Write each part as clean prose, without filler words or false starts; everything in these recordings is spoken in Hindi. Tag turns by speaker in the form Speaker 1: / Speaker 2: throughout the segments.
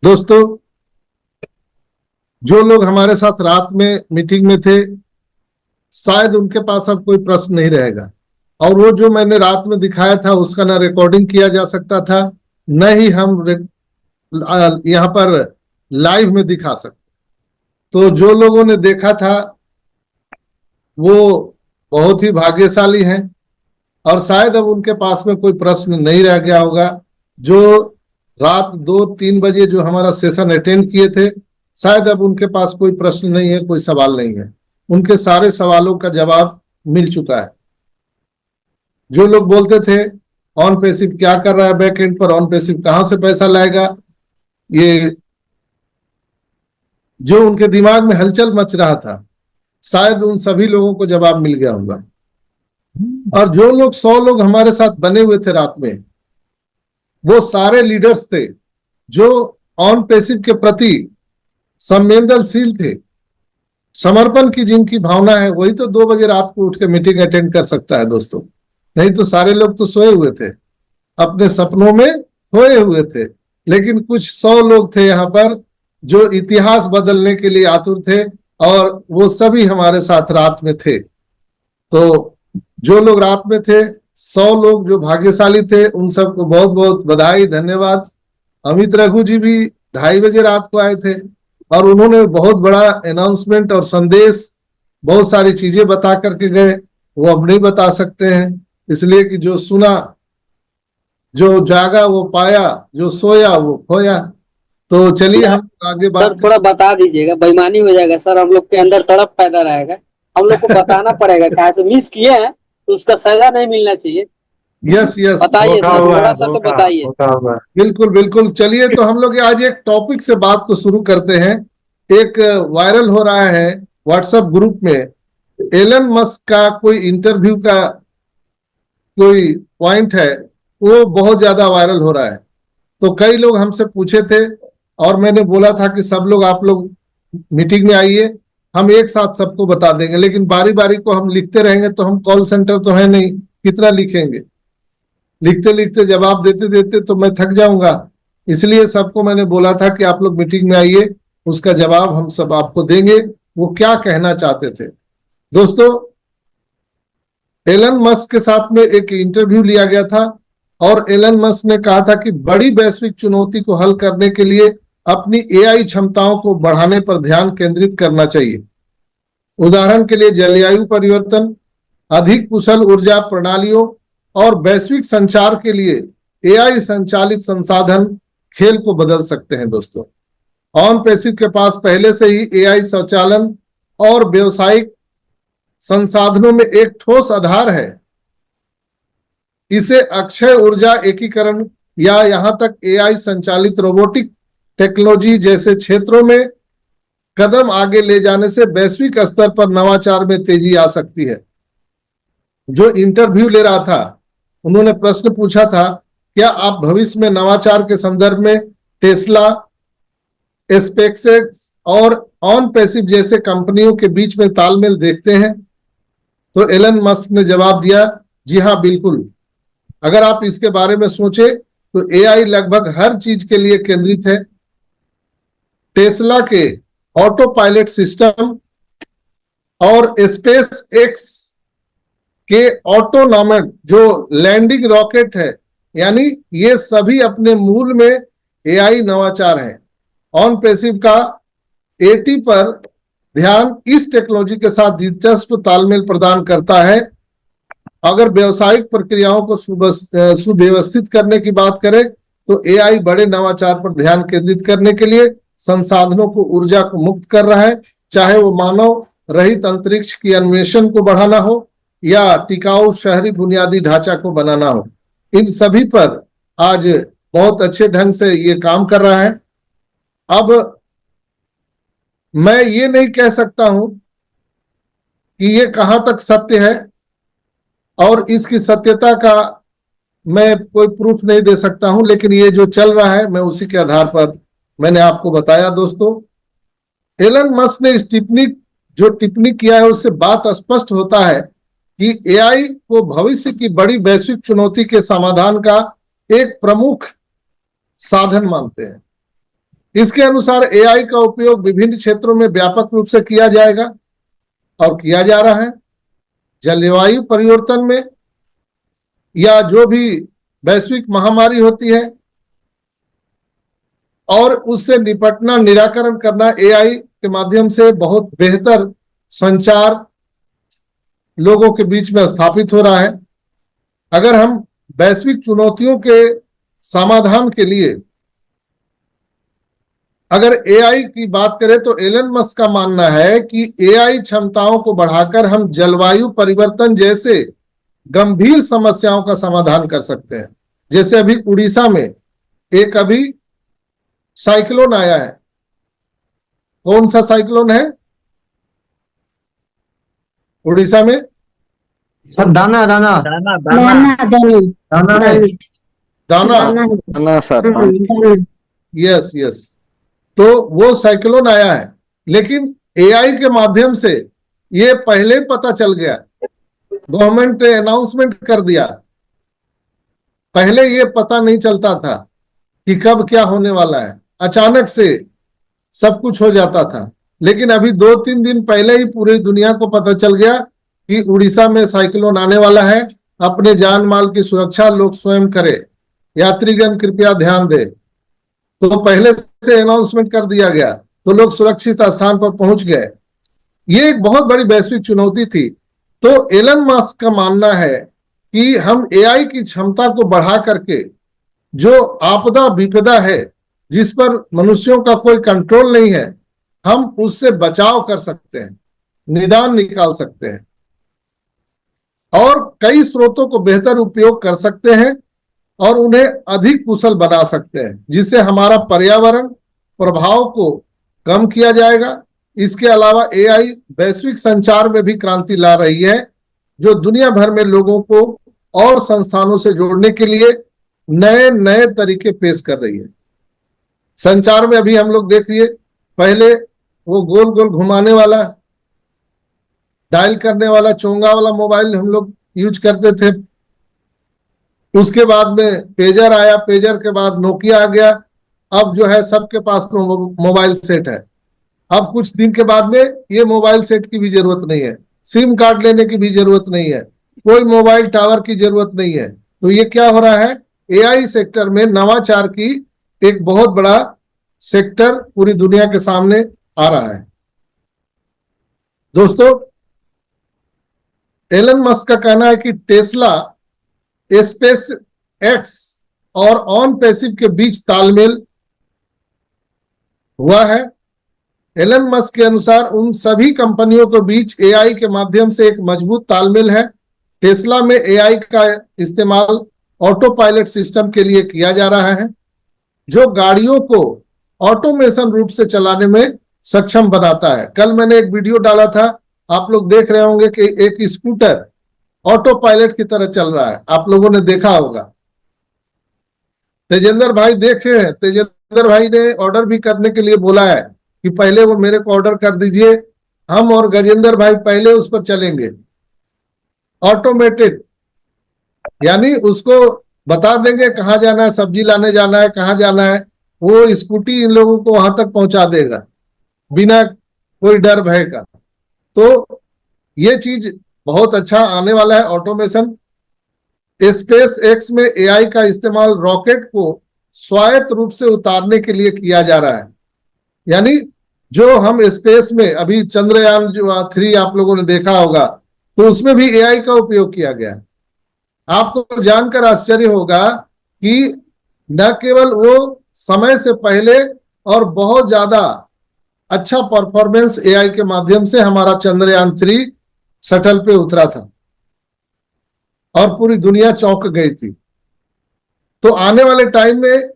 Speaker 1: दोस्तों, जो लोग हमारे साथ रात में मीटिंग में थे, शायद उनके पास अब कोई प्रश्न नहीं रहेगा। और वो जो मैंने रात में दिखाया था उसका ना रिकॉर्डिंग किया जा सकता था, न ही हम यहाँ पर लाइव में दिखा सकते। तो जो लोगों ने देखा था वो बहुत ही भाग्यशाली हैं, और शायद अब उनके पास में कोई प्रश्न नहीं रह गया होगा। जो रात 2-3 बजे जो हमारा सेशन अटेंड किए थे, शायद अब उनके पास कोई प्रश्न नहीं है, कोई सवाल नहीं है। उनके सारे सवालों का जवाब मिल चुका है। जो लोग बोलते थे ऑन पैसिव क्या कर रहा है, बैक एंड पर ऑन पैसिव कहां से पैसा लाएगा, ये जो उनके दिमाग में हलचल मच रहा था, शायद उन सभी लोगों को जवाब मिल गया होगा। और जो लोग 100 लोग हमारे साथ बने हुए थे रात में, वो सारे लीडर्स थे जो ऑन पैसिव के प्रति संवेदनशील थे। समर्पण की जिनकी भावना है, वही तो 2 बजे रात को उठ के मीटिंग अटेंड कर सकता है दोस्तों। नहीं तो सारे लोग तो सोए हुए थे, अपने सपनों में खोए हुए थे। लेकिन कुछ 100 लोग थे यहाँ पर जो इतिहास बदलने के लिए आतुर थे, और वो सभी हमारे साथ रात में थे। तो जो लोग रात में थे, 100 लोग जो भाग्यशाली थे, उन सबको बहुत बहुत बधाई, धन्यवाद। अमित रघु जी भी 2:30 बजे रात को आए थे, और उन्होंने बहुत बड़ा अनाउंसमेंट और संदेश, बहुत सारी चीजें बता करके गए। वो अब नहीं बता सकते हैं, इसलिए कि जो सुना, जो जागा वो पाया, जो सोया वो खोया। तो चलिए हम आगे
Speaker 2: सर
Speaker 1: बात
Speaker 2: थोड़ा बता दीजिएगा, बेईमानी हो जाएगा सर, हम लोग के अंदर तड़प पैदा रहेगा। हम लोग को बताना पड़ेगा, कहा से मिस किए हैं तो उसका सजा नहीं मिलना चाहिए।
Speaker 1: यस यस,
Speaker 2: बताइए
Speaker 3: धोखा
Speaker 2: सर,
Speaker 3: हुआ
Speaker 2: थोड़ा
Speaker 3: है,
Speaker 2: सा तो
Speaker 3: धोखा
Speaker 2: बताइए।
Speaker 3: धोखा हुआ है।
Speaker 1: बिल्कुल बिल्कुल। चलिए तो हम लोग आज एक टॉपिक से बात को शुरू करते हैं। एक वायरल हो रहा है व्हाट्सएप ग्रुप में, एलन मस्क का कोई इंटरव्यू का कोई पॉइंट है, वो बहुत ज्यादा वायरल हो रहा है। तो कई लोग हमसे पूछे थे, और मैंने बोला था कि सब लोग, आप लोग मीटिंग में आइए, हम एक साथ सबको बता देंगे। लेकिन बारी बारी को हम लिखते रहेंगे तो हम कॉल सेंटर तो है नहीं, कितना लिखेंगे। लिखते लिखते जवाब देते देते तो मैं थक जाऊंगा। इसलिए सबको मैंने बोला था कि आप लोग मीटिंग में आइए, उसका जवाब हम सब आपको देंगे, वो क्या कहना चाहते थे। दोस्तों, एलन मस्क के साथ में एक इंटरव्यू लिया गया था, और एलन मस्क ने कहा था कि बड़ी वैश्विक चुनौती को हल करने के लिए अपनी एआई क्षमताओं को बढ़ाने पर ध्यान केंद्रित करना चाहिए। उदाहरण के लिए जलवायु परिवर्तन, अधिक कुशल ऊर्जा प्रणालियों, और वैश्विक संचार के लिए एआई संचालित संसाधन खेल को बदल सकते हैं। दोस्तों, ऑन पैसिव के पास पहले से ही एआई स्वचालन और व्यवसायिक संसाधनों में एक ठोस आधार है। इसे अक्षय ऊर्जा एकीकरण या यहां तक एआई संचालित रोबोटिक टेक्नोलॉजी जैसे क्षेत्रों में कदम आगे ले जाने से वैश्विक स्तर पर नवाचार में तेजी आ सकती है। जो इंटरव्यू ले रहा था, उन्होंने प्रश्न पूछा था, क्या आप भविष्य में नवाचार के संदर्भ में टेस्ला, स्पेसएक्स और ऑन पैसिव जैसे कंपनियों के बीच में तालमेल देखते हैं? तो एलन मस्क ने जवाब दिया, जी हाँ बिल्कुल। अगर आप इसके बारे में सोचे तो एआई लगभग हर चीज के लिए केंद्रित है। टेस्ला के ऑटो पायलट सिस्टम और स्पेस एक्स के ऑटोनॉमस जो लैंडिंग रॉकेट है, यानी ये सभी अपने मूल में एआई नवाचार है। ऑन पैसिव का 80 पर ध्यान इस टेक्नोलॉजी के साथ दिलचस्प तालमेल प्रदान करता है। अगर व्यावसायिक प्रक्रियाओं को सुव्यवस्थित करने की बात करें तो एआई बड़े नवाचार पर ध्यान केंद्रित करने के लिए संसाधनों को, ऊर्जा को मुक्त कर रहा है, चाहे वो मानव रहित अंतरिक्ष की अन्वेषण को बढ़ाना हो या टिकाऊ शहरी बुनियादी ढांचा को बनाना हो। इन सभी पर आज बहुत अच्छे ढंग से ये काम कर रहा है। अब मैं ये नहीं कह सकता हूं कि ये कहां तक सत्य है, और इसकी सत्यता का मैं कोई प्रूफ नहीं दे सकता हूं, लेकिन ये जो चल रहा है मैं उसी के आधार पर मैंने आपको बताया। दोस्तों, एलन मस्क ने इस टिप्पणी किया है, उससे बात स्पष्ट होता है कि एआई को भविष्य की बड़ी वैश्विक चुनौती के समाधान का एक प्रमुख साधन मानते हैं। इसके अनुसार एआई का उपयोग विभिन्न क्षेत्रों में व्यापक रूप से किया जाएगा और किया जा रहा है। जलवायु परिवर्तन में या जो भी वैश्विक महामारी होती है और उससे निपटना, निराकरण करना एआई के माध्यम से बहुत बेहतर संचार लोगों के बीच में स्थापित हो रहा है। अगर हम वैश्विक चुनौतियों के समाधान के लिए अगर एआई की बात करें तो एलन मस्क का मानना है कि एआई क्षमताओं को बढ़ाकर हम जलवायु परिवर्तन जैसे गंभीर समस्याओं का समाधान कर सकते हैं। जैसे अभी उड़ीसा में एक अभी साइक्लोन आया है। कौन सा साइक्लोन है उड़ीसा में?
Speaker 3: सर दाना दाना
Speaker 4: दाना
Speaker 5: दाना दानी
Speaker 3: दाना है।
Speaker 1: दाना।
Speaker 4: दाना सर
Speaker 5: दाना
Speaker 1: यस यस। तो वो साइक्लोन आया है, लेकिन एआई के माध्यम से ये पहले पता चल गया, गवर्नमेंट ने अनाउंसमेंट कर दिया। पहले ये पता नहीं चलता था कि कब क्या होने वाला है, अचानक से सब कुछ हो जाता था। लेकिन अभी 2-3 दिन पहले ही पूरी दुनिया को पता चल गया कि उड़ीसा में साइक्लोन आने वाला है। अपने जान माल की सुरक्षा लोग स्वयं करें, यात्रीगण कृपया ध्यान दें। तो पहले से अनाउंसमेंट कर दिया गया तो लोग सुरक्षित स्थान पर पहुंच गए। ये एक बहुत बड़ी वैश्विक चुनौती थी। तो एलन मस्क का मानना है कि हम एआई की क्षमता को बढ़ा करके जो आपदा विपदा है जिस पर मनुष्यों का कोई कंट्रोल नहीं है, हम उससे बचाव कर सकते हैं, निदान निकाल सकते हैं और कई स्रोतों को बेहतर उपयोग कर सकते हैं और उन्हें अधिक कुशल बना सकते हैं, जिससे हमारा पर्यावरण प्रभाव को कम किया जाएगा। इसके अलावा एआई वैश्विक संचार में भी क्रांति ला रही है, जो दुनिया भर में लोगों को और संस्थानों से जोड़ने के लिए नए नए तरीके पेश कर रही है। संचार में अभी हम लोग देखिए, पहले वो गोल गोल घुमाने वाला, डायल करने वाला, चोंगा वाला मोबाइल हम लोग यूज करते थे। उसके बाद में पेजर आया, पेजर के बाद नोकिया आ गया। अब जो है सबके पास मोबाइल सेट है। अब कुछ दिन के बाद में ये मोबाइल सेट की भी जरूरत नहीं है, सिम कार्ड लेने की भी जरूरत नहीं है, कोई मोबाइल टावर की जरूरत नहीं है। तो ये क्या हो रहा है, एआई सेक्टर में नवाचार की एक बहुत बड़ा सेक्टर पूरी दुनिया के सामने आ रहा है। दोस्तों, एलन मस्क का कहना है कि टेस्ला, स्पेस एक्स और ऑन पैसिव के बीच तालमेल हुआ है। एलन मस्क के अनुसार उन सभी कंपनियों के बीच एआई के माध्यम से एक मजबूत तालमेल है। टेस्ला में एआई का इस्तेमाल ऑटो पायलट सिस्टम के लिए किया जा रहा है, जो गाड़ियों को ऑटोमेशन रूप से चलाने में सक्षम बनाता है। कल मैंने एक वीडियो डाला था, आप लोग देख रहे होंगे कि एक स्कूटर ऑटो पायलट की तरह चल रहा है, आप लोगों ने देखा होगा। तेजेंद्र भाई देखे हैं, तेजेंद्र भाई ने ऑर्डर भी करने के लिए बोला है कि पहले वो मेरे को ऑर्डर कर दीजिए, हम और गजेंद्र भाई पहले उस पर चलेंगे। ऑटोमेटेड, यानी उसको बता देंगे कहाँ जाना है, सब्जी लाने जाना है, कहाँ जाना है, वो स्कूटी इन लोगों को वहां तक पहुंचा देगा बिना कोई डर भय का। तो ये चीज बहुत अच्छा आने वाला है, ऑटोमेशन। स्पेस एक्स में एआई का इस्तेमाल रॉकेट को स्वायत्त रूप से उतारने के लिए किया जा रहा है। यानी जो हम स्पेस में अभी चंद्रयान जो 3 आप लोगों ने देखा होगा, तो उसमें भी एआई का उपयोग किया गया है। आपको जानकर आश्चर्य होगा कि न केवल वो समय से पहले और बहुत ज्यादा अच्छा परफॉर्मेंस एआई के माध्यम से हमारा चंद्रयान 3 शटल पे उतरा था और पूरी दुनिया चौंक गई थी। तो आने वाले टाइम में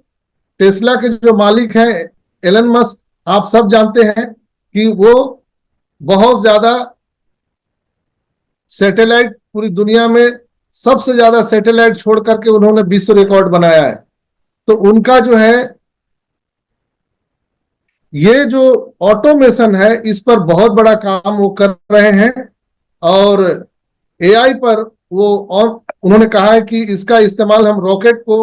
Speaker 1: टेस्ला के जो मालिक हैं एलन मस्क, आप सब जानते हैं कि वो बहुत ज्यादा सैटेलाइट, पूरी दुनिया में सबसे ज्यादा सैटेलाइट छोड़ करके उन्होंने विश्व रिकॉर्ड बनाया है। तो उनका जो है ये जो ऑटोमेशन है, इस पर बहुत बड़ा काम वो कर रहे हैं और एआई पर वो उन्होंने कहा है कि इसका इस्तेमाल हम रॉकेट को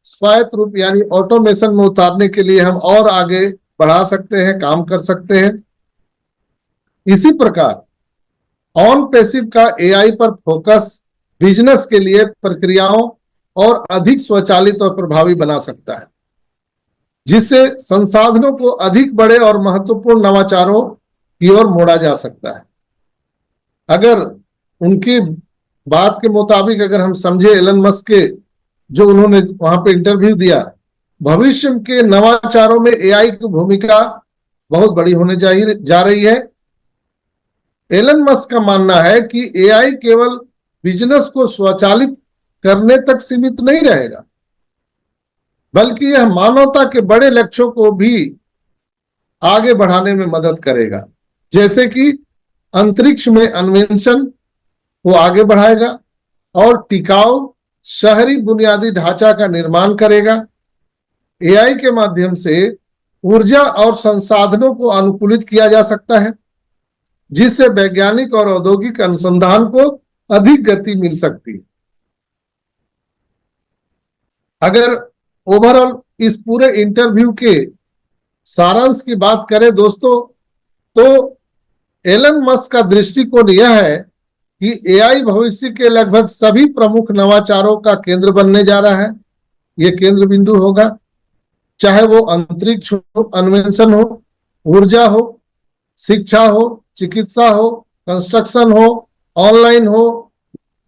Speaker 1: स्वायत्त रूप यानी ऑटोमेशन में उतारने के लिए हम और आगे बढ़ा सकते हैं, काम कर सकते हैं। इसी प्रकार ऑन पैसिव का एआई पर फोकस बिजनेस के लिए प्रक्रियाओं और अधिक स्वचालित और प्रभावी बना सकता है, जिससे संसाधनों को अधिक बड़े और महत्वपूर्ण नवाचारों की ओर मोड़ा जा सकता है। अगर उनकी बात के मुताबिक अगर हम समझे, एलन मस्क के जो उन्होंने वहां पे इंटरव्यू दिया, भविष्य के नवाचारों में एआई की भूमिका बहुत बड़ी होने जा रही है। एलन मस्क का मानना है कि एआई केवल बिजनेस को स्वचालित करने तक सीमित नहीं रहेगा, बल्कि यह मानवता के बड़े लक्ष्यों को भी आगे बढ़ाने में मदद करेगा, जैसे कि अंतरिक्ष में अन्वेषण को आगे बढ़ाएगा और टिकाऊ शहरी बुनियादी ढांचा का निर्माण करेगा। एआई के माध्यम से ऊर्जा और संसाधनों को अनुकूलित किया जा सकता है, जिससे वैज्ञानिक और औद्योगिक अनुसंधान को अधिक गति मिल सकती है। अगर ओवरऑल इस पूरे इंटरव्यू के सारांश की बात करें दोस्तों, तो एलन मस्क का दृष्टिकोण यह है कि एआई भविष्य के लगभग सभी प्रमुख नवाचारों का केंद्र बनने जा रहा है। यह केंद्र बिंदु होगा, चाहे वो अंतरिक्ष हो, अन्वेषण हो, ऊर्जा हो, शिक्षा हो, चिकित्सा हो, कंस्ट्रक्शन हो, ऑनलाइन हो,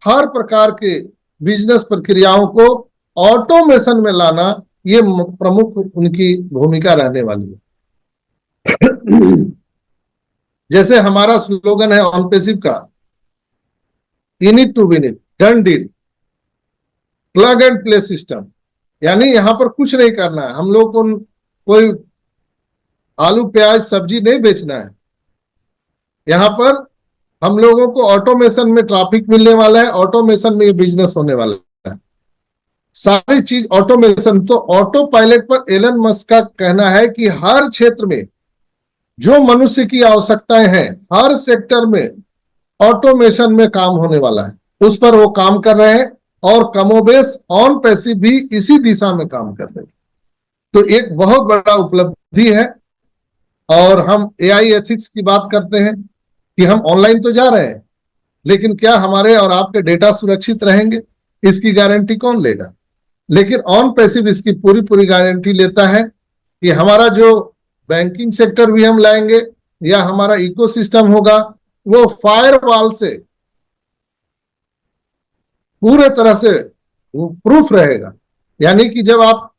Speaker 1: हर प्रकार के बिजनेस प्रक्रियाओं को ऑटोमेशन में लाना, ये प्रमुख उनकी भूमिका रहने वाली है। जैसे हमारा स्लोगन है ऑन पैसिव का, in it to win it, done deal, plug and play system. यानी यहां पर कुछ नहीं करना है, हम लोग को कोई आलू प्याज सब्जी नहीं बेचना है। यहां पर हम लोगों को ऑटोमेशन में ट्रैफिक मिलने वाला है, ऑटोमेशन में ये बिजनेस होने वाला है, सारी चीज ऑटोमेशन। तो ऑटो पायलट पर एलन मस्क का कहना है कि हर क्षेत्र में जो मनुष्य की आवश्यकताएं हैं, हर सेक्टर में ऑटोमेशन में काम होने वाला है, उस पर वो काम कर रहे हैं और कमोबेश ऑन पैसिव भी इसी दिशा में काम कर रहे हैं। तो एक बहुत बड़ा उपलब्धि है। और हम एआई एथिक्स की बात करते हैं कि हम ऑनलाइन तो जा रहे हैं, लेकिन क्या हमारे और आपके डेटा सुरक्षित रहेंगे, इसकी गारंटी कौन लेगा? लेकिन ऑन पैसिव इसकी पूरी पूरी गारंटी लेता है कि हमारा जो बैंकिंग सेक्टर भी हम लाएंगे या हमारा इकोसिस्टम होगा, वो फायरवॉल से पूरे तरह से वो प्रूफ रहेगा। यानी कि जब आप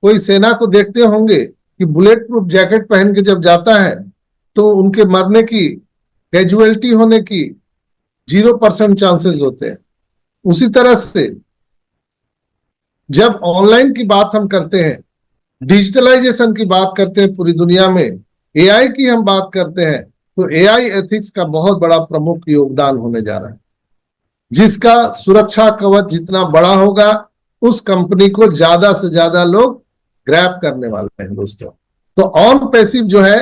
Speaker 1: कोई सेना को देखते होंगे कि बुलेट प्रूफ जैकेट पहन के जब जाता है तो उनके मरने की, कैजुअलिटी होने की 0% चांसेस होते हैं। उसी तरह से जब ऑनलाइन की बात हम करते हैं, डिजिटलाइजेशन की बात करते हैं पूरी दुनिया में, एआई की हम बात करते हैं, तो एआई एथिक्स का बहुत बड़ा प्रमुख योगदान होने जा रहा है, जिसका सुरक्षा कवच जितना बड़ा होगा उस कंपनी को ज्यादा से ज्यादा लोग ग्रैब करने वाले हैं दोस्तों। तो ऑन पैसिव जो है,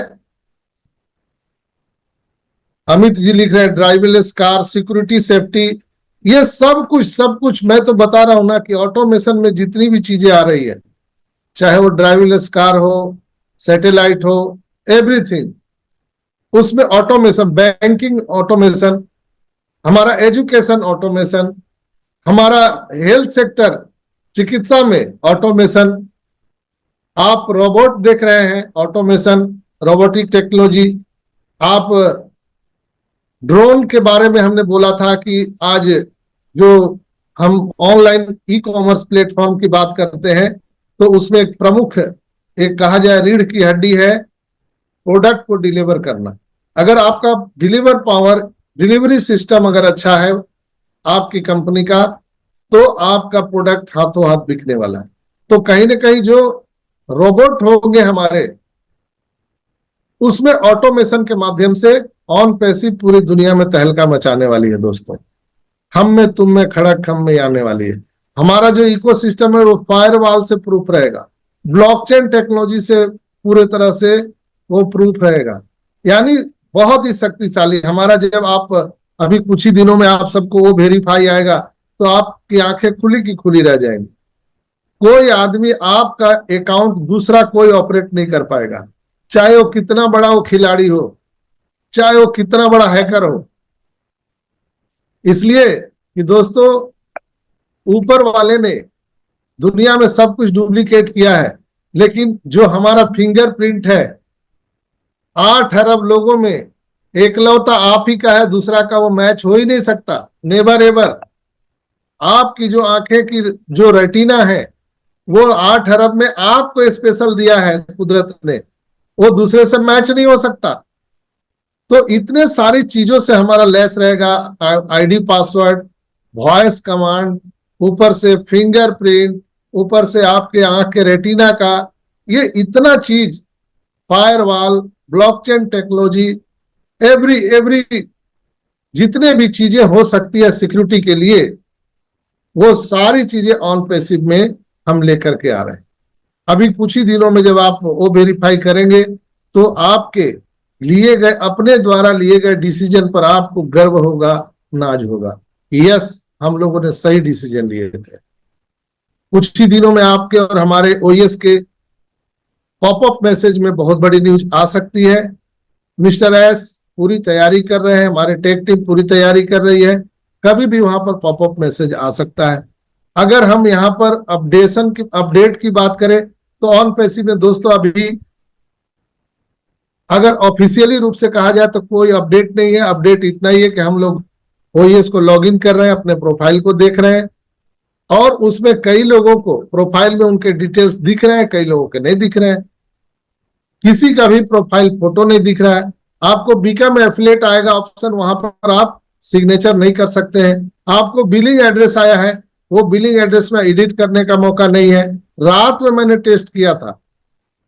Speaker 1: अमित जी लिख रहे हैं ड्राइवरलेस कार, सिक्योरिटी, सेफ्टी, ये सब कुछ मैं तो बता रहा हूं ना कि ऑटोमेशन में जितनी भी चीजें आ रही है, चाहे वो ड्राइवरलेस कार हो, सैटेलाइट हो, एवरीथिंग उसमें ऑटोमेशन, बैंकिंग ऑटोमेशन, हमारा एजुकेशन ऑटोमेशन, हमारा हेल्थ सेक्टर, चिकित्सा में ऑटोमेशन, आप रोबोट देख रहे हैं, ऑटोमेशन, रोबोटिक टेक्नोलॉजी, आप ड्रोन के बारे में हमने बोला था कि आज जो हम ऑनलाइन ई कॉमर्स प्लेटफॉर्म की बात करते हैं तो उसमें एक प्रमुख, एक कहा जाए रीढ़ की हड्डी है प्रोडक्ट को डिलीवर करना। अगर आपका डिलीवर पावर, डिलीवरी सिस्टम अगर अच्छा है आपकी कंपनी का, तो आपका प्रोडक्ट हाथों हाथ बिकने वाला है। तो कहीं ना कहीं जो रोबोट होंगे हमारे, उसमें ऑटोमेशन के माध्यम से ऑन पैसिव पूरी दुनिया में तहलका मचाने वाली है दोस्तों। हम में, तुम में, खड़क हम में आने वाली है। हमारा जो इकोसिस्टम है वो फायरवॉल से प्रूफ रहेगा, ब्लॉकचेन टेक्नोलॉजी से पूरे तरह से वो प्रूफ रहेगा, यानी बहुत ही शक्तिशाली हमारा। जब आप अभी कुछ ही दिनों में आप सबको वो वेरीफाई आएगा तो आपकी आंखें खुली की खुली रह जाएंगी। कोई आदमी आपका अकाउंट दूसरा कोई ऑपरेट नहीं कर पाएगा, चाहे वो कितना बड़ा वो खिलाड़ी हो, चाहे वो कितना बड़ा हैकर हो। इसलिए कि दोस्तों, ऊपर वाले ने दुनिया में सब कुछ डुप्लीकेट किया है, लेकिन जो हमारा फिंगरप्रिंट है 8 अरब लोगों में एकलौता आप ही का है, दूसरा का वो मैच हो ही नहीं सकता, नेवर एवर। आपकी जो आंखें की जो रेटिना है वो 8 अरब में आपको स्पेशल दिया है कुदरत ने, वो दूसरे से मैच नहीं हो सकता। तो इतने सारी चीजों से हमारा लैस रहेगा, आईडी पासवर्ड, वॉइस कमांड, ऊपर से फिंगरप्रिंट, ऊपर से आपके आंख के रेटिना का, ये इतना चीज, फायरवॉल, ब्लॉकचेन टेक्नोलॉजी, एवरी जितने भी चीजें हो सकती है सिक्योरिटी के लिए, वो सारी चीजें ऑन पैसिव में हम लेकर के आ रहे हैं। अभी कुछ ही दिनों में जब आप वो वेरीफाई करेंगे तो आपके लिए गए, अपने द्वारा लिए गए डिसीजन पर आपको गर्व होगा, नाज होगा, यस हम लोगों ने सही डिसीजन लिए थे। कुछ ही दिनों में आपके और हमारे ओएस के पॉपअप मैसेज में बहुत बड़ी न्यूज आ सकती है। मिस्टर एस पूरी तैयारी कर रहे हैं, हमारे टेक टीम पूरी तैयारी कर रही है, कभी भी वहां पर पॉपअप मैसेज आ सकता है। अगर हम यहाँ पर अपडेट की बात करें तो ऑन पैसिव में दोस्तों अभी अगर ऑफिशियली रूप से कहा जाए तो कोई अपडेट नहीं है। अपडेट इतना ही है कि हम लोग ओएस को लॉगिन कर रहे हैं, अपने प्रोफाइल को देख रहे हैं, और उसमें कई लोगों को प्रोफाइल में उनके डिटेल्स दिख रहे हैं, कई लोगों के नहीं दिख रहे हैं, किसी का भी प्रोफाइल फोटो नहीं दिख रहा है। आपको बिकम एफिलिएट आएगा ऑप्शन, वहां पर आप सिग्नेचर नहीं कर सकते हैं। आपको बिलिंग एड्रेस आया है, वो बिलिंग एड्रेस में एडिट करने का मौका नहीं है। रात में मैंने टेस्ट किया था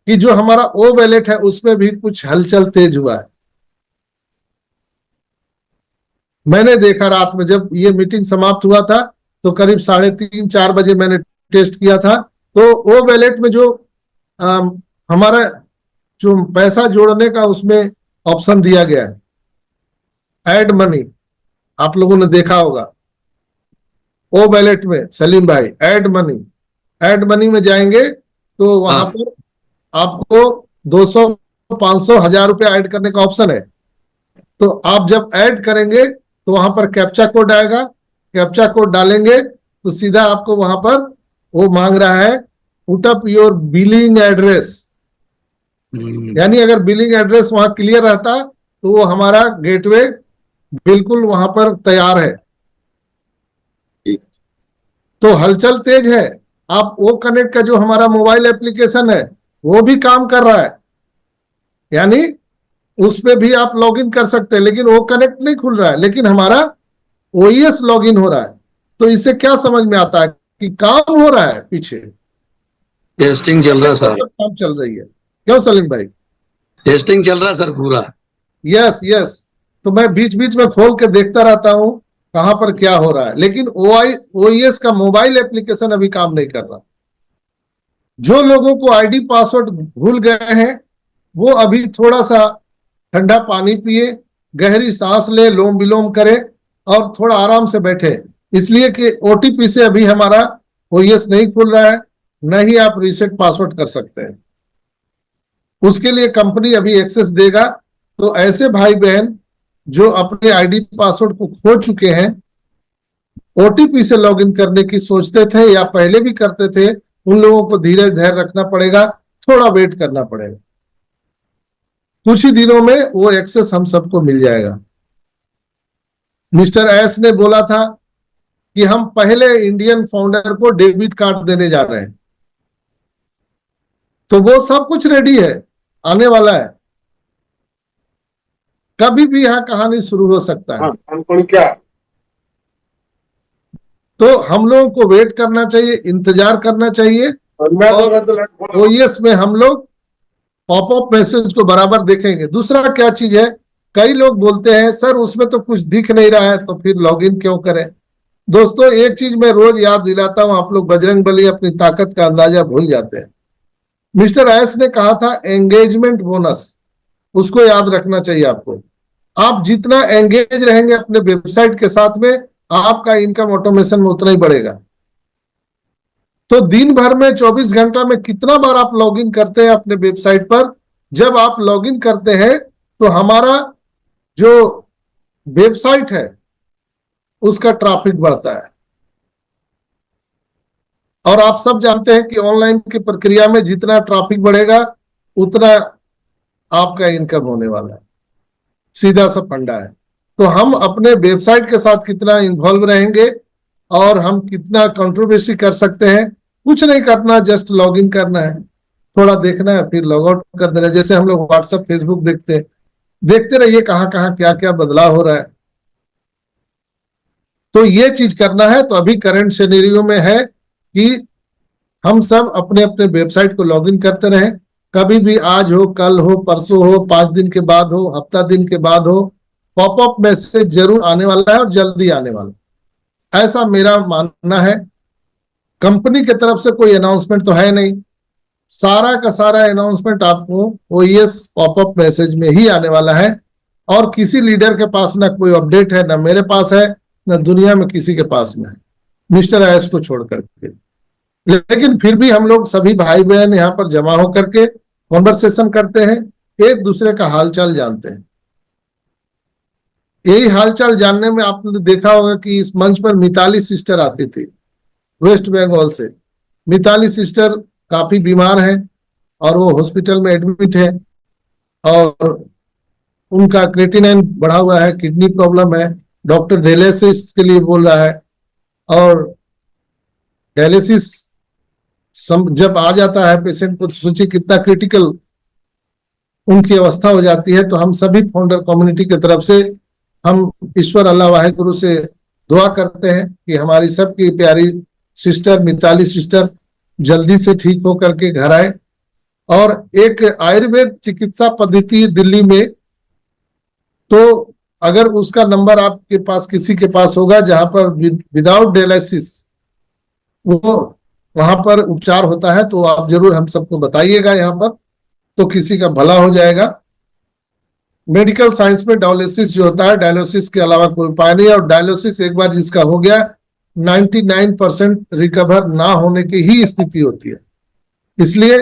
Speaker 1: कि जो हमारा ओ वैलेट है उसमें भी कुछ हलचल तेज हुआ है। मैंने देखा रात में जब ये मीटिंग समाप्त हुआ था तो करीब 3:30-4 बजे मैंने टेस्ट किया था, तो ओ वैलेट में जो हमारा जो पैसा जोड़ने का उसमें ऑप्शन दिया गया है ऐड मनी, आप लोगों ने देखा होगा ओ वैलेट में, सलीम भाई ऐड मनी में जाएंगे तो वहां पर आपको 200, 500, 1000 रुपए ऐड करने का ऑप्शन है। तो आप जब ऐड करेंगे तो वहां पर कैप्चा कोड आएगा, कैप्चा कोड डालेंगे तो सीधा आपको वहां पर वो मांग रहा है put up your billing address. यानी अगर बिलिंग एड्रेस वहां क्लियर रहता तो वो हमारा गेटवे बिल्कुल वहां पर तैयार है। तो हलचल तेज है। आप वो कनेक्ट का जो हमारा मोबाइल एप्लीकेशन है वो भी काम कर रहा है, यानी उस पे भी आप लॉगिन कर सकते हैं, लेकिन वो कनेक्ट नहीं खुल रहा है, लेकिन हमारा ओएस लॉगिन हो रहा है। तो इससे क्या समझ में आता है कि काम हो रहा है, पीछे
Speaker 4: टेस्टिंग चल रहा है सर,
Speaker 1: काम चल रही है। क्यों सलीम भाई?
Speaker 4: टेस्टिंग चल रहा है सर पूरा।
Speaker 1: यस तो मैं बीच बीच में खोल के देखता रहता हूं कहां पर क्या हो रहा है, लेकिन ओएस का मोबाइल एप्लीकेशन अभी काम नहीं कर रहा। जो लोगों को आईडी पासवर्ड भूल गए हैं वो अभी थोड़ा सा ठंडा पानी पिए, गहरी सांस ले, लोम विलोम करे और थोड़ा आराम से बैठे, इसलिए कि ओटीपी से अभी हमारा ओएस नहीं खुल रहा है, न ही आप रीसेट पासवर्ड कर सकते हैं। उसके लिए कंपनी अभी एक्सेस देगा। तो ऐसे भाई बहन जो अपने आईडी पासवर्ड को खो चुके हैं, ओटीपी से लॉगिन करने की सोचते थे या पहले भी करते थे, उन लोगों को धैर्य रखना पड़ेगा, थोड़ा वेट करना पड़ेगा। कुछ ही दिनों में वो एक्सेस हम सबको मिल जाएगा। मिस्टर एस ने बोला था कि हम पहले इंडियन फाउंडर को डेबिट कार्ड देने जा रहे हैं, तो वो सब कुछ रेडी है, आने वाला है। कभी भी यहां कहानी शुरू हो सकता है।
Speaker 5: क्या
Speaker 1: तो हम लोगों को वेट करना चाहिए, इंतजार करना चाहिए। ओएस में हम लोग पॉपअप मैसेज को बराबर देखेंगे। दूसरा क्या चीज है, कई लोग बोलते हैं सर उसमें तो कुछ दिख नहीं रहा है तो फिर लॉगिन क्यों करें। दोस्तों एक चीज मैं रोज याद दिलाता हूं, आप लोग बजरंगबली अपनी ताकत का अंदाजा भूल जाते हैं। मिस्टर एस ने कहा था एंगेजमेंट बोनस, उसको याद रखना चाहिए आपको। आप जितना एंगेज रहेंगे अपने वेबसाइट के साथ में, आपका इनकम ऑटोमेशन में उतना ही बढ़ेगा। तो दिन भर में 24 घंटा में कितना बार आप लॉगिन करते हैं अपने वेबसाइट पर? जब आप लॉगिन करते हैं तो हमारा जो वेबसाइट है उसका ट्रैफिक बढ़ता है। और आप सब जानते हैं कि ऑनलाइन की प्रक्रिया में जितना ट्रैफिक बढ़ेगा उतना आपका इनकम होने वाला है। सीधा सा फंडा है। तो हम अपने वेबसाइट के साथ कितना इन्वॉल्व रहेंगे और हम कितना कंट्रोवर्सी कर सकते हैं? कुछ नहीं करना, जस्ट लॉग इन करना है, थोड़ा देखना है, फिर लॉग आउट कर देना है। जैसे हम लोग व्हाट्सएप फेसबुक देखते रहिए कहाँ कहाँ क्या क्या बदलाव हो रहा है। तो ये चीज करना है। तो अभी करंट सिनेरियो में है कि हम सब अपने अपने वेबसाइट को लॉगिन करते रहें। कभी भी आज हो, कल हो, परसों हो, 5 दिन के बाद हो, हफ्ता दिन के बाद हो, पॉपअप मैसेज जरूर आने वाला है और जल्दी आने वाला है, ऐसा मेरा मानना है। कंपनी की तरफ से कोई अनाउंसमेंट तो है नहीं, सारा का सारा अनाउंसमेंट आपको ओईएस पॉपअप मैसेज में ही आने वाला है। और किसी लीडर के पास ना कोई अपडेट है, ना मेरे पास है, ना दुनिया में किसी के पास में है, मिस्टर एस को छोड़ करके। लेकिन फिर भी हम लोग सभी भाई बहन यहाँ पर जमा होकर के कॉन्वर्सेशन करते हैं, एक दूसरे का हालचाल जानते हैं। यही हालचाल जानने में आपने देखा होगा कि इस मंच पर मिताली सिस्टर आती थी वेस्ट बंगाल से। मिताली सिस्टर काफी बीमार हैं और वो हॉस्पिटल में एडमिट है और उनका क्रेटिनाइन बढ़ा हुआ है, किडनी प्रॉब्लम है, डॉक्टर डायलिसिस के लिए बोल रहा है। और डायलिसिस जब आ जाता है पेशेंट को तो सोचिए कितना क्रिटिकल उनकी अवस्था हो जाती है। तो हम सभी फाउंडर कम्युनिटी की तरफ से हम ईश्वर अल्लाह वाहिगुरु से दुआ करते हैं कि हमारी सबकी प्यारी सिस्टर मिताली सिस्टर जल्दी से ठीक होकर के घर आए। और एक आयुर्वेद चिकित्सा पद्धति दिल्ली में, तो अगर उसका नंबर आपके पास किसी के पास होगा जहां पर विदाउट डायलिसिस वो वहां पर उपचार होता है, तो आप जरूर हम सबको बताइएगा यहाँ पर, तो किसी का भला हो जाएगा। मेडिकल साइंस में डायलिसिस जो होता है, डायलिसिस के अलावा कोई उपाय नहीं है। और डायलिसिस एक बार जिसका हो गया 99% रिकवर ना होने की ही स्थिति होती है, इसलिए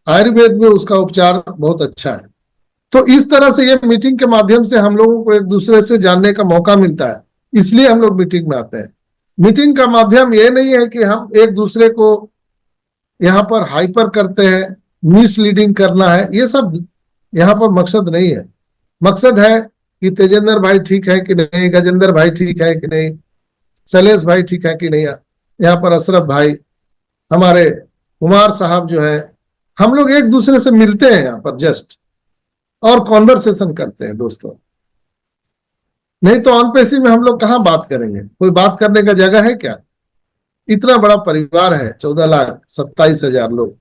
Speaker 1: आयुर्वेद में उसका उपचार बहुत अच्छा है। तो इस तरह से ये मीटिंग के माध्यम से हम लोगों को एक दूसरे से जानने का मौका मिलता है, इसलिए हम लोग मीटिंग में आते हैं। मीटिंग का माध्यम ये नहीं है कि हम एक दूसरे को यहाँ पर हाइपर करते हैं, मिसलीडिंग करना है, ये सब यहाँ पर मकसद नहीं है। मकसद है कि तेजेंद्र भाई ठीक है कि नहीं, गजेंद्र भाई ठीक है कि नहीं, शैलेश भाई ठीक है कि नहीं, यहाँ पर अशरफ भाई, हमारे कुमार साहब जो है, हम लोग एक दूसरे से मिलते हैं यहाँ पर जस्ट और कॉन्वर्सेशन करते हैं दोस्तों। नहीं तो ऑन पेसी में हम लोग कहाँ बात करेंगे, कोई बात करने का जगह है क्या? इतना बड़ा परिवार है, 14,27,000 लोग।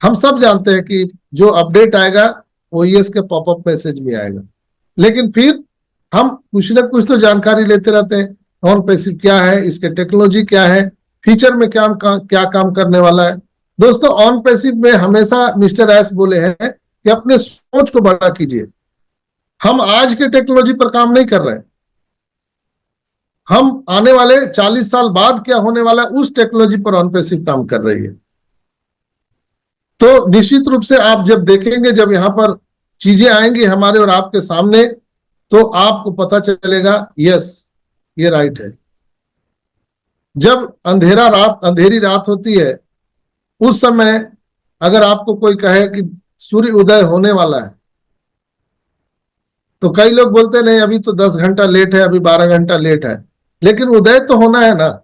Speaker 1: हम सब जानते हैं कि जो अपडेट आएगा ओईएस के पॉपअप मैसेज में आएगा, लेकिन फिर हम कुछ ना कुछ तो जानकारी लेते रहते हैं। ऑन पैसिव क्या है, इसके टेक्नोलॉजी क्या है, फ्यूचर में क्या काम करने वाला है। दोस्तों ऑन पैसिव में हमेशा मिस्टर एस बोले हैं कि अपने सोच को बड़ा कीजिए। हम आज के टेक्नोलॉजी पर काम नहीं कर रहे हैं, हम आने वाले 40 साल बाद क्या होने वाला है उस टेक्नोलॉजी पर ऑन पैसिव काम कर रही है। तो निश्चित रूप से आप जब देखेंगे, जब यहाँ पर चीजें आएंगी हमारे और आपके सामने, तो आपको पता चलेगा यस ये राइट है। जब अंधेरी रात होती है उस समय अगर आपको कोई कहे कि सूर्य उदय होने वाला है, तो कई लोग बोलते नहीं अभी तो 10 घंटा लेट है, अभी 12 घंटा लेट है, लेकिन उदय तो होना है ना,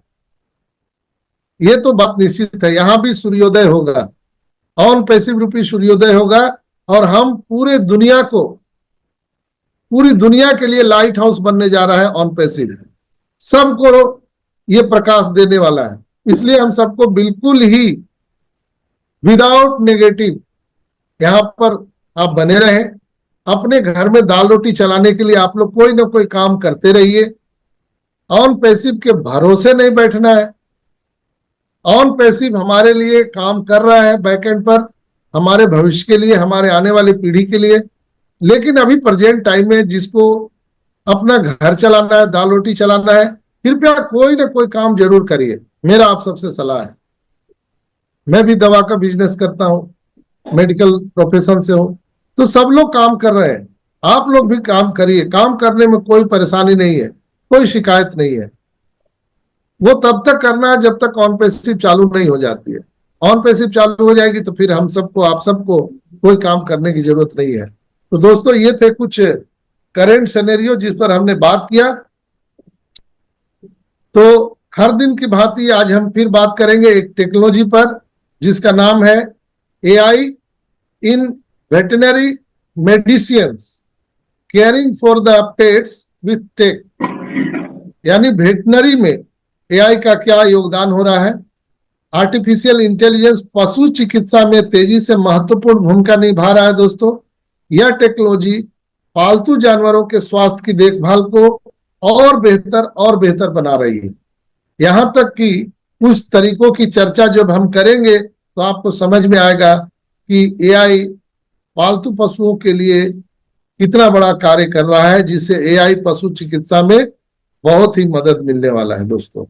Speaker 1: ये तो बात निश्चित है। यहां भी सूर्योदय होगा, ऑन पैसिव रूपी सूर्योदय होगा और हम पूरी दुनिया के लिए लाइट हाउस बनने जा रहा है ऑन पैसिव, सबको ये प्रकाश देने वाला है। इसलिए हम सबको बिल्कुल ही विदाउट नेगेटिव यहां पर आप बने रहें। अपने घर में दाल रोटी चलाने के लिए आप लोग कोई ना कोई काम करते रहिए। ऑन पैसिव के भरोसे नहीं बैठना है। ऑन पैसिव हमारे लिए काम कर रहा है बैकएंड पर, हमारे भविष्य के लिए, हमारे आने वाली पीढ़ी के लिए। लेकिन अभी प्रेजेंट टाइम में जिसको अपना घर चलाना है, दाल रोटी चलाना है, कृपया कोई ना कोई काम जरूर करिए, मेरा आप सबसे सलाह है। मैं भी दवा का बिजनेस करता हूँ, मेडिकल प्रोफेशन से हूँ। तो सब लोग काम कर रहे हैं, आप लोग भी काम करिए, काम करने में कोई परेशानी नहीं है, कोई शिकायत नहीं है। वो तब तक करना है जब तक ऑन पैसिव चालू नहीं हो जाती है। ऑन पैसिव चालू हो जाएगी तो फिर हम सबको, आप सबको कोई काम करने की जरूरत नहीं है। तो दोस्तों, ये थे कुछ करेंट सिनेरियो जिस पर हमने बात किया। तो हर दिन की भांति आज हम फिर बात करेंगे एक टेक्नोलॉजी पर जिसका नाम है AI in veterinary medicines caring for the pets with tech. यानी वेटनरी में एआई का क्या योगदान हो रहा है। आर्टिफिशियल इंटेलिजेंस पशु चिकित्सा में तेजी से महत्वपूर्ण भूमिका निभा रहा है। दोस्तों, यह टेक्नोलॉजी पालतू जानवरों के स्वास्थ्य की देखभाल को और बेहतर बना रही है। यहां तक कि उस तरीकों की चर्चा जब हम करेंगे तो आपको समझ में आएगा कि एआई पालतू पशुओं के लिए कितना बड़ा कार्य कर रहा है, जिससे एआई पशु चिकित्सा में बहुत ही मदद मिलने वाला है। दोस्तों,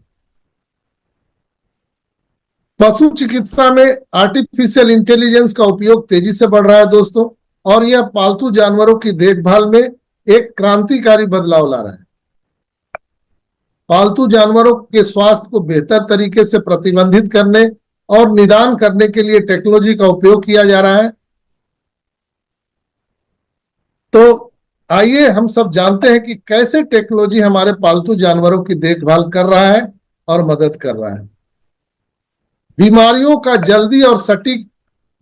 Speaker 1: पशु चिकित्सा में आर्टिफिशियल इंटेलिजेंस का उपयोग तेजी से बढ़ रहा है दोस्तों, और यह पालतू जानवरों की देखभाल में एक क्रांतिकारी बदलाव ला रहा है। पालतू जानवरों के स्वास्थ्य को बेहतर तरीके से प्रतिबंधित करने और निदान करने के लिए टेक्नोलॉजी का उपयोग किया जा रहा है। तो आइए हम सब जानते हैं कि कैसे टेक्नोलॉजी हमारे पालतू जानवरों की देखभाल कर रहा है और मदद कर रहा है। बीमारियों का जल्दी और सटीक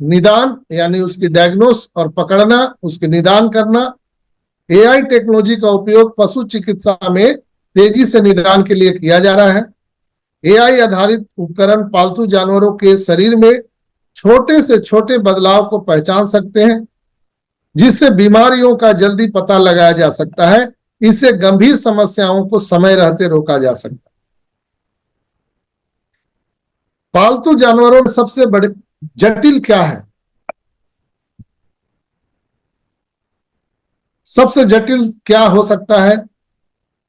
Speaker 1: निदान, यानी उसकी डायग्नोस और पकड़ना, उसके निदान करना। एआई टेक्नोलॉजी का उपयोग पशु चिकित्सा में तेजी से निदान के लिए किया जा रहा है। एआई आधारित उपकरण पालतू जानवरों के शरीर में छोटे से छोटे बदलाव को पहचान सकते हैं, जिससे बीमारियों का जल्दी पता लगाया जा सकता है। इससे गंभीर समस्याओं को समय रहते रोका जा सकता है। पालतू जानवरों में सबसे बड़े जटिल क्या है? सबसे जटिल क्या हो सकता है?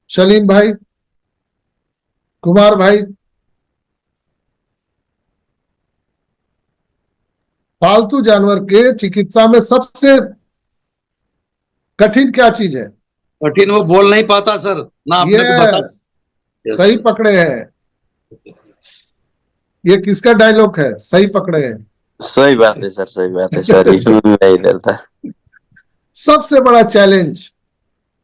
Speaker 1: सलीम भाई, कुमार भाई, पालतू जानवर के चिकित्सा में सबसे कठिन क्या चीज है?
Speaker 4: कठिन वो बोल नहीं पाता सर ना, अपने को बता।
Speaker 1: सही पकड़े हैं। ये किसका डायलॉग है? सही पकड़े हैं।
Speaker 5: सही बात है सर, सही बात है सर, इसमें नहीं डरता।
Speaker 1: सबसे बड़ा चैलेंज,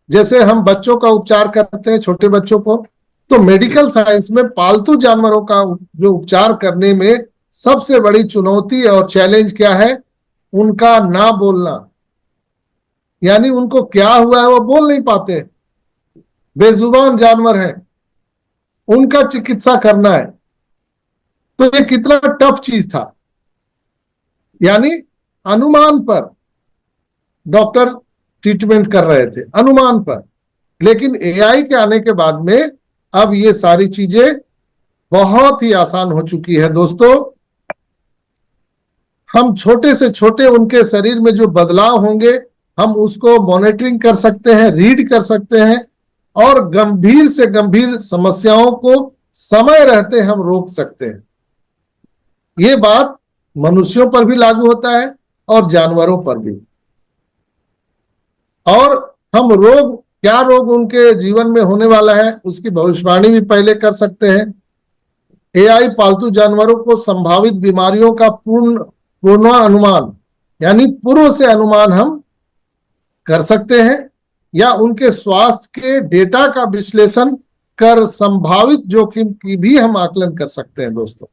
Speaker 1: जैसे हम बच्चों का उपचार करते हैं, छोटे बच्चों को, तो मेडिकल साइंस में पालतू जानवरों का जो उपचार करने में सबसे बड़ी चुनौती और चैलेंज क्या है? उनका ना बोलना। यानी उनको क्या हुआ है वो बोल नहीं पाते, बेजुबान जानवर हैं, उनका चिकित्सा करना है। तो ये कितना टफ चीज था। यानी अनुमान पर डॉक्टर ट्रीटमेंट कर रहे थे, अनुमान पर। लेकिन एआई के आने के बाद में अब ये सारी चीजें बहुत ही आसान हो चुकी है दोस्तों। हम छोटे से छोटे उनके शरीर में जो बदलाव होंगे, हम उसको मॉनिटरिंग कर सकते हैं, रीड कर सकते हैं, और गंभीर से गंभीर समस्याओं को समय रहते हम रोक सकते हैं। ये बात मनुष्यों पर भी लागू होता है और जानवरों पर भी। और हम क्या रोग उनके जीवन में होने वाला है उसकी भविष्यवाणी भी पहले कर सकते हैं। एआई पालतू जानवरों को संभावित बीमारियों का पूर्वानुमान, यानी पूर्व से अनुमान हम कर सकते हैं, या उनके स्वास्थ्य के डेटा का विश्लेषण कर संभावित जोखिम की भी हम आकलन कर सकते हैं दोस्तों।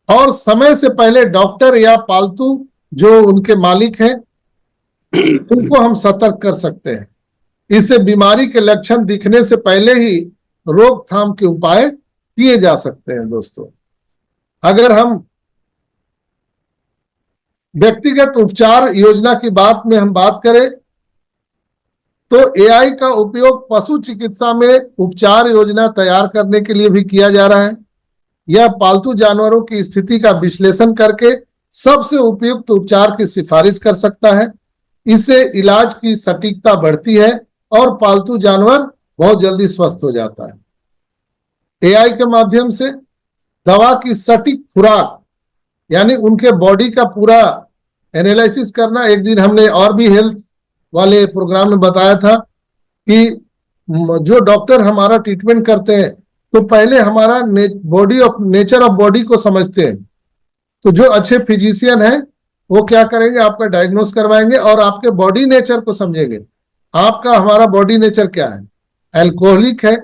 Speaker 1: और समय से पहले डॉक्टर या पालतू जो उनके मालिक हैं उनको हम सतर्क कर सकते हैं। इससे बीमारी के लक्षण दिखने से पहले ही रोकथाम के उपाय किए जा सकते हैं दोस्तों। अगर हम व्यक्तिगत उपचार योजना की बात में हम बात करें तो एआई का उपयोग पशु चिकित्सा में उपचार योजना तैयार करने के लिए भी किया जा रहा है। यह पालतू जानवरों की स्थिति का विश्लेषण करके सबसे उपयुक्त उपचार की सिफारिश कर सकता है। इससे इलाज की सटीकता बढ़ती है और पालतू जानवर बहुत जल्दी स्वस्थ हो जाता है। एआई के माध्यम से दवा की सटीक खुराक, यानी उनके बॉडी का पूरा एनालिसिस करना। एक दिन हमने और भी हेल्थ वाले प्रोग्राम में बताया था कि जो डॉक्टर हमारा ट्रीटमेंट करते हैं तो पहले हमारा body of nature of body को समझते हैं। तो जो अच्छे फिजिशियन हैं वो क्या करेंगे, आपका डायग्नोस करवाएंगे और आपके बॉडी नेचर को समझेंगे। आपका हमारा बॉडी नेचर क्या है, अल्कोहलिक है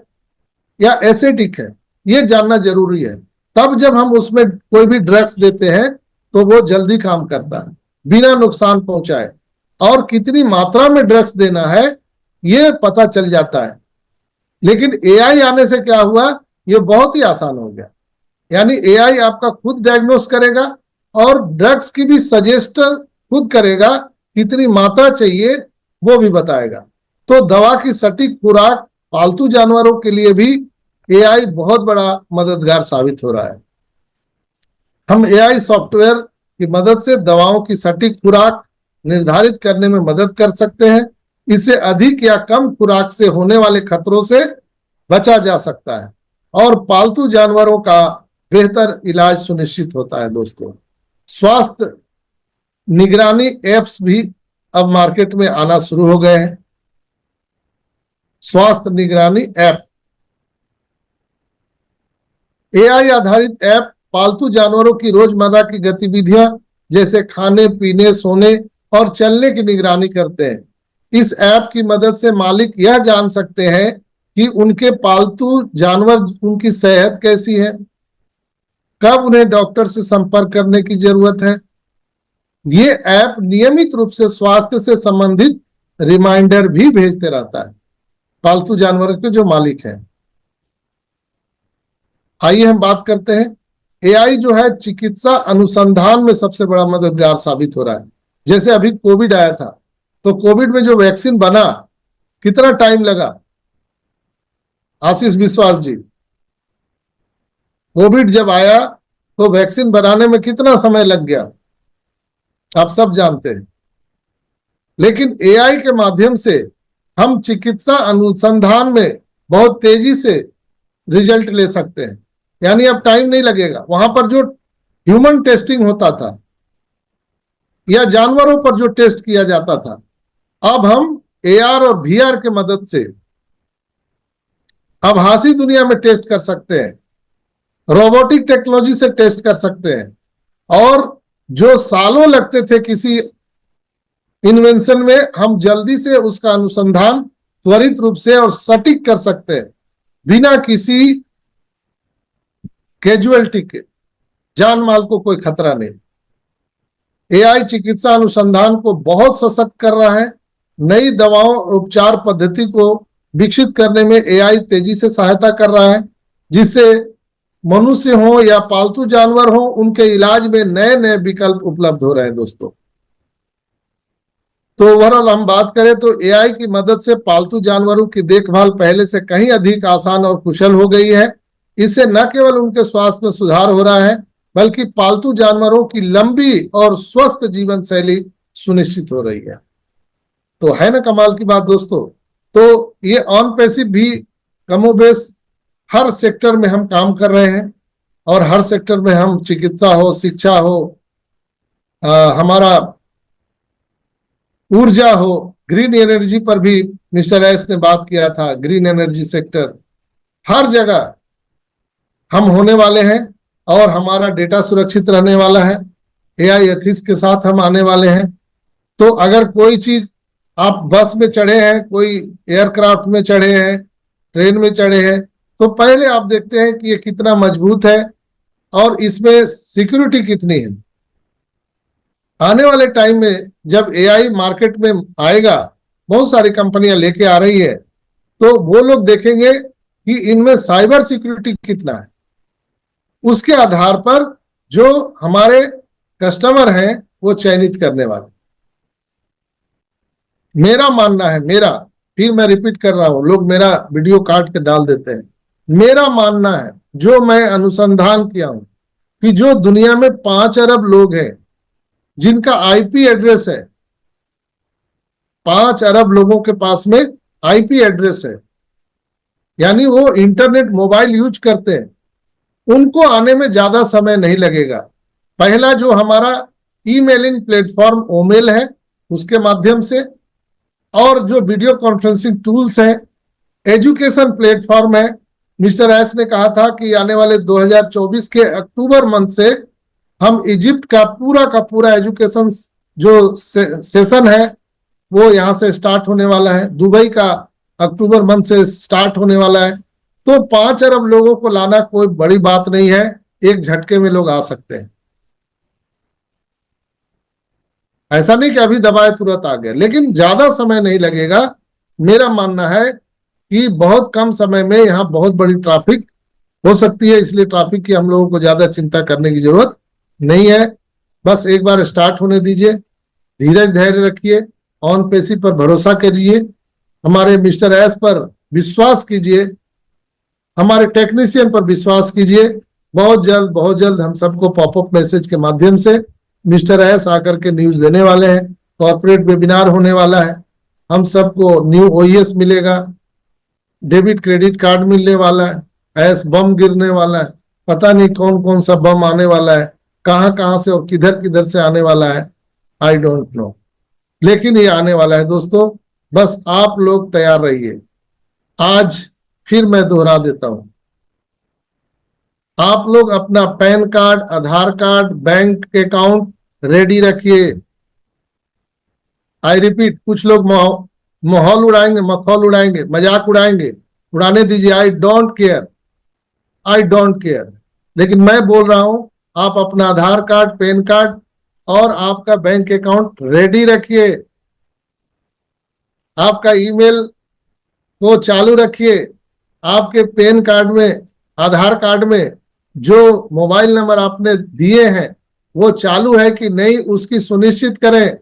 Speaker 1: या एसिडिक है, ये जानना जरूरी है। तब जब हम उसमें कोई भी ड्रग्स देते हैं तो वो जल्दी काम करता है बिना नुकसान पहुंचाए, और कितनी मात्रा में ड्रग्स देना है ये पता चल जाता है। लेकिन एआई आने से क्या हुआ, ये बहुत ही आसान हो गया। यानी एआई आपका खुद डायग्नोस करेगा और ड्रग्स की भी सजेस्ट खुद करेगा, कितनी मात्रा चाहिए वो भी बताएगा। तो दवा की सटीक खुराक पालतू जानवरों के लिए भी एआई बहुत बड़ा मददगार साबित हो रहा है। हम एआई सॉफ्टवेयर की मदद से दवाओं की सटीक खुराक निर्धारित करने में मदद कर सकते हैं। इससे अधिक या कम खुराक से होने वाले खतरों से बचा जा सकता है और पालतू जानवरों का बेहतर इलाज सुनिश्चित होता है। दोस्तों, स्वास्थ्य निगरानी एप्स भी अब मार्केट में आना शुरू हो गए हैं। स्वास्थ्य निगरानी ऐप, एआई आधारित ऐप पालतू जानवरों की रोजमर्रा की गतिविधियां जैसे खाने, पीने, सोने और चलने की निगरानी करते हैं। इस ऐप की मदद से मालिक यह जान सकते हैं कि उनके पालतू जानवर, उनकी सेहत कैसी है, कब उन्हें डॉक्टर से संपर्क करने की जरूरत है। ये ऐप नियमित रूप से स्वास्थ्य से संबंधित रिमाइंडर भी भेजते रहता है पालतू जानवर के जो मालिक हैं। आइए हम बात करते हैं, एआई जो है चिकित्सा अनुसंधान में सबसे बड़ा मददगार साबित हो रहा है। जैसे अभी कोविड आया था, तो कोविड में जो वैक्सीन बना, कितना टाइम लगा आशीष विश्वास जी? कोविड जब आया तो वैक्सीन बनाने में कितना समय लग गया, आप सब जानते हैं। लेकिन एआई के माध्यम से हम चिकित्सा अनुसंधान में बहुत तेजी से रिजल्ट ले सकते हैं। यानी अब टाइम नहीं लगेगा। वहां पर जो ह्यूमन टेस्टिंग होता था या जानवरों पर जो टेस्ट किया जाता था, अब हम एआर और वीआर के मदद से आभासी दुनिया में टेस्ट कर सकते हैं, रोबोटिक टेक्नोलॉजी से टेस्ट कर सकते हैं, और जो सालों लगते थे किसी इन्वेंशन में, हम जल्दी से उसका अनुसंधान त्वरित रूप से और सटीक कर सकते हैं बिना किसी कैजुअलिटी के, जान माल को कोई खतरा नहीं। एआई चिकित्सा अनुसंधान को बहुत सशक्त कर रहा है। नई दवाओं और उपचार पद्धति को विकसित करने में एआई तेजी से सहायता कर रहा है, जिससे मनुष्य हो या पालतू जानवर हो, उनके इलाज में नए नए विकल्प उपलब्ध हो रहे हैं। दोस्तों, तो ओवरऑल हम बात करें तो एआई की मदद से पालतू जानवरों की देखभाल पहले से कहीं अधिक आसान और कुशल हो गई है। इससे न केवल उनके स्वास्थ्य में सुधार हो रहा है, बल्कि पालतू जानवरों की लंबी और स्वस्थ जीवन शैली सुनिश्चित हो रही है। तो है ना कमाल की बात दोस्तों। तो ये ऑन पैसिव भी कमोबेश हर सेक्टर में हम काम कर रहे हैं, और हर सेक्टर में हम चिकित्सा हो, शिक्षा हो, हमारा ऊर्जा हो, ग्रीन एनर्जी पर भी मिस्टर एस ने बात किया था। ग्रीन एनर्जी सेक्टर हर जगह हम होने वाले हैं, और हमारा डेटा सुरक्षित रहने वाला है। एआई एथिक्स के साथ हम आने वाले हैं। तो अगर कोई चीज, आप बस में चढ़े हैं, कोई एयरक्राफ्ट में चढ़े हैं, ट्रेन में चढ़े हैं, तो पहले आप देखते हैं कि ये कितना मजबूत है और इसमें सिक्योरिटी कितनी है। आने वाले टाइम में जब एआई मार्केट में आएगा, बहुत सारी कंपनियां लेके आ रही है, तो वो लोग देखेंगे कि इनमें साइबर सिक्योरिटी कितना है। उसके आधार पर जो हमारे कस्टमर हैं वो चयनित करने वाले। मेरा मानना है, फिर मैं रिपीट कर रहा हूं, लोग मेरा वीडियो काट के डाल देते हैं। मेरा मानना है, जो मैं अनुसंधान किया हूं, कि जो दुनिया में 5 अरब लोग हैं जिनका आईपी एड्रेस है, 5 अरब लोगों के पास में आईपी एड्रेस है, यानी वो इंटरनेट मोबाइल यूज करते हैं, उनको आने में ज्यादा समय नहीं लगेगा। पहला जो हमारा ईमेलिंग प्लेटफॉर्म ओमेल है उसके माध्यम से, और जो वीडियो कॉन्फ्रेंसिंग टूल्स है, एजुकेशन प्लेटफॉर्म है। मिस्टर एस ने कहा था कि आने वाले 2024 के अक्टूबर मंथ से हम इजिप्ट का पूरा एजुकेशन जो सेशन है वो यहाँ से स्टार्ट होने वाला है। दुबई का अक्टूबर मंथ से स्टार्ट होने वाला है। तो 5 अरब लोगों को लाना कोई बड़ी बात नहीं है, एक झटके में लोग आ सकते हैं। ऐसा नहीं कि अभी दबाए तुरंत आ गए, लेकिन ज्यादा समय नहीं लगेगा। मेरा मानना है कि बहुत कम समय में यहाँ बहुत बड़ी ट्रैफिक हो सकती है, इसलिए ट्रैफिक की हम लोगों को ज्यादा चिंता करने की जरूरत नहीं है। बस एक बार स्टार्ट होने दीजिए, धीरज धैर्य रखिए, ऑन पेसी पर भरोसा करिए, हमारे मिस्टर एस पर विश्वास कीजिए, हमारे टेक्नीशियन पर विश्वास कीजिए। बहुत जल्द हम सबको पॉपअप मैसेज के माध्यम से मिस्टर एस आकर के न्यूज देने वाले हैं। कॉर्पोरेट वेबिनार होने वाला है, हम सबको न्यू ओईएस मिलेगा, डेबिट क्रेडिट कार्ड मिलने वाला है, एस बम गिरने वाला है, पता नहीं कौन कौन सा बम आने वाला है, कहां से और किधर से आने वाला है, आई डोंट नो, लेकिन ये आने वाला है दोस्तों। बस आप लोग तैयार रहिए। आज फिर मैं दोहरा देता हूं, आप लोग अपना पैन कार्ड, आधार कार्ड, बैंक अकाउंट रेडी रखिए। आई रिपीट, कुछ लोग माहौल उड़ाएंगे, मखौल उड़ाएंगे, मजाक उड़ाएंगे, उड़ाने दीजिए। I don't care. लेकिन मैं बोल रहा हूं, आप अपना आधार कार्ड, पैन कार्ड और आपका बैंक अकाउंट रेडी रखिए। आपका ईमेल को चालू रखिए। आपके पैन कार्ड में, आधार कार्ड में जो मोबाइल नंबर आपने दिए हैं वो चालू है कि नहीं, उसकी सुनिश्चित करें।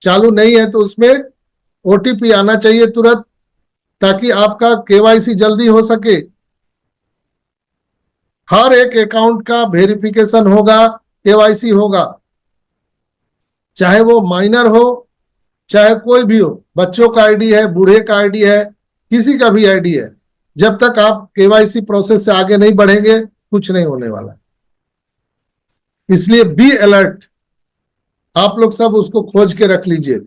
Speaker 1: चालू नहीं है तो उसमें ओटीपी आना चाहिए तुरंत, ताकि आपका केवाईसी जल्दी हो सके। हर एक अकाउंट का वेरिफिकेशन होगा, केवाईसी होगा, चाहे वो माइनर हो चाहे कोई भी हो। बच्चों का आईडी है, बूढ़े का आईडी है, किसी का भी आईडी है, जब तक आप केवाईसी प्रोसेस से आगे नहीं बढ़ेंगे कुछ नहीं होने वाला। इसलिए बी अलर्ट, आप लोग सब उसको खोज के रख लीजिए।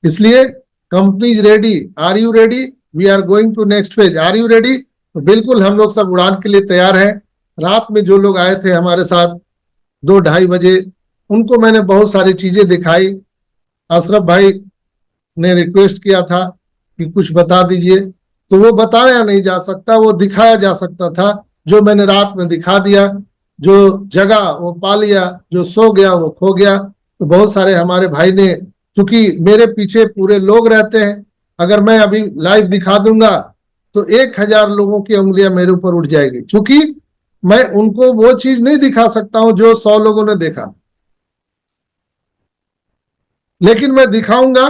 Speaker 1: इसलिए company is ready. Are you ready? We are going to next phase. Are you ready? तो बिल्कुल हम लोग सब उड़ान के लिए तैयार हैं। रात में जो लोग आए थे हमारे साथ 2-2:30 बजे, उनको मैंने बहुत सारी चीजें दिखाई। अशरफ भाई ने रिक्वेस्ट किया था कि कुछ बता दीजिए, तो वो बताया नहीं जा सकता, वो दिखाया जा सकता था। जो मैंने रात में दिखा दिया, जो जगह वो पा लिया, जो सो गया वो खो गया। तो बहुत सारे हमारे भाई ने, चूंकि मेरे पीछे पूरे लोग रहते हैं, अगर मैं अभी लाइव दिखा दूंगा तो 1000 लोगों की उंगलियां मेरे ऊपर उठ जाएगी, चूंकि मैं उनको वो चीज नहीं दिखा सकता हूं जो 100 लोगों ने देखा, लेकिन मैं दिखाऊंगा।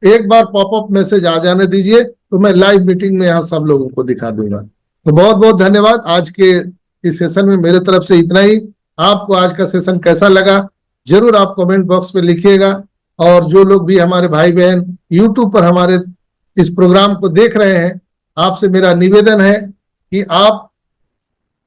Speaker 1: एक बार पॉपअप मैसेज आ जाने दीजिए तो मैं लाइव मीटिंग में यहां सब लोगों को दिखा दूंगा। तो बहुत बहुत धन्यवाद। आज के इस सेशन में मेरे तरफ से इतना ही। आपको आज का सेशन कैसा लगा जरूर आप कमेंट बॉक्स में लिखिएगा। और जो लोग भी हमारे भाई बहन यूट्यूब पर हमारे इस प्रोग्राम को देख रहे हैं, आपसे मेरा निवेदन है कि आप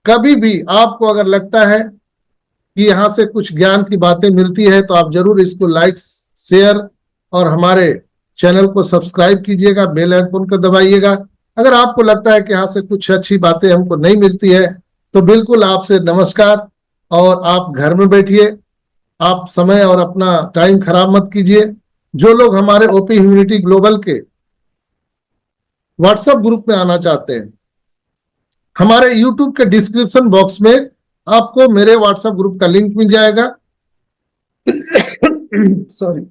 Speaker 1: कभी भी, आपको अगर लगता है कि यहाँ से कुछ ज्ञान की बातें मिलती है, तो आप जरूर इसको लाइक, शेयर और हमारे चैनल को सब्सक्राइब कीजिएगा, बेल आइकन को दबाइएगा। अगर आपको लगता है कि यहाँ से कुछ अच्छी बातें हमको नहीं मिलती है, तो बिल्कुल आपसे नमस्कार, और आप घर में बैठिए, आप समय और अपना टाइम खराब मत कीजिए। जो लोग हमारे ओपी ह्यूमैनिटी ग्लोबल के व्हाट्सएप ग्रुप में आना चाहते हैं, हमारे यूट्यूब के डिस्क्रिप्शन बॉक्स में आपको मेरे व्हाट्सएप ग्रुप का लिंक मिल जाएगा। सॉरी।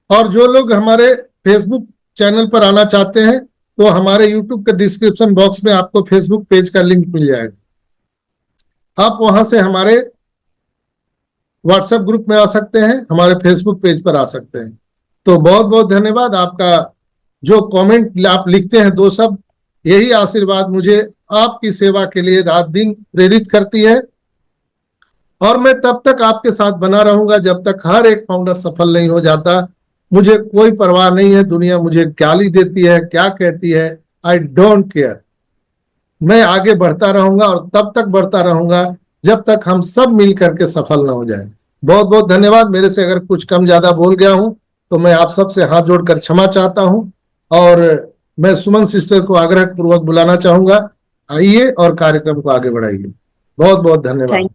Speaker 1: और जो लोग हमारे फेसबुक चैनल पर आना चाहते हैं, तो हमारे यूट्यूब के डिस्क्रिप्शन बॉक्स में आपको फेसबुक पेज का लिंक मिल जाएगा। आप वहां से हमारे व्हाट्सएप ग्रुप में आ सकते हैं, हमारे फेसबुक पेज पर आ सकते हैं। तो बहुत बहुत धन्यवाद। आपका जो कमेंट आप लिखते हैं 2 शब्द, यही आशीर्वाद मुझे आपकी सेवा के लिए रात दिन प्रेरित करती है। और मैं तब तक आपके साथ बना रहूंगा जब तक हर एक फाउंडर सफल नहीं हो जाता। मुझे कोई परवाह नहीं है, दुनिया मुझे गाली देती है, क्या कहती है, आई डोंट केयर। मैं आगे बढ़ता रहूंगा और तब तक बढ़ता रहूंगा जब तक हम सब मिल करके सफल ना हो जाए। बहुत बहुत धन्यवाद। मेरे से अगर कुछ कम ज्यादा बोल गया हूं तो मैं आप सबसे हाथ जोड़कर क्षमा चाहता हूं, और मैं सुमन सिस्टर को आग्रह पूर्वक बुलाना चाहूंगा, आइए और कार्यक्रम को आगे बढ़ाइए। बहुत बहुत धन्यवाद।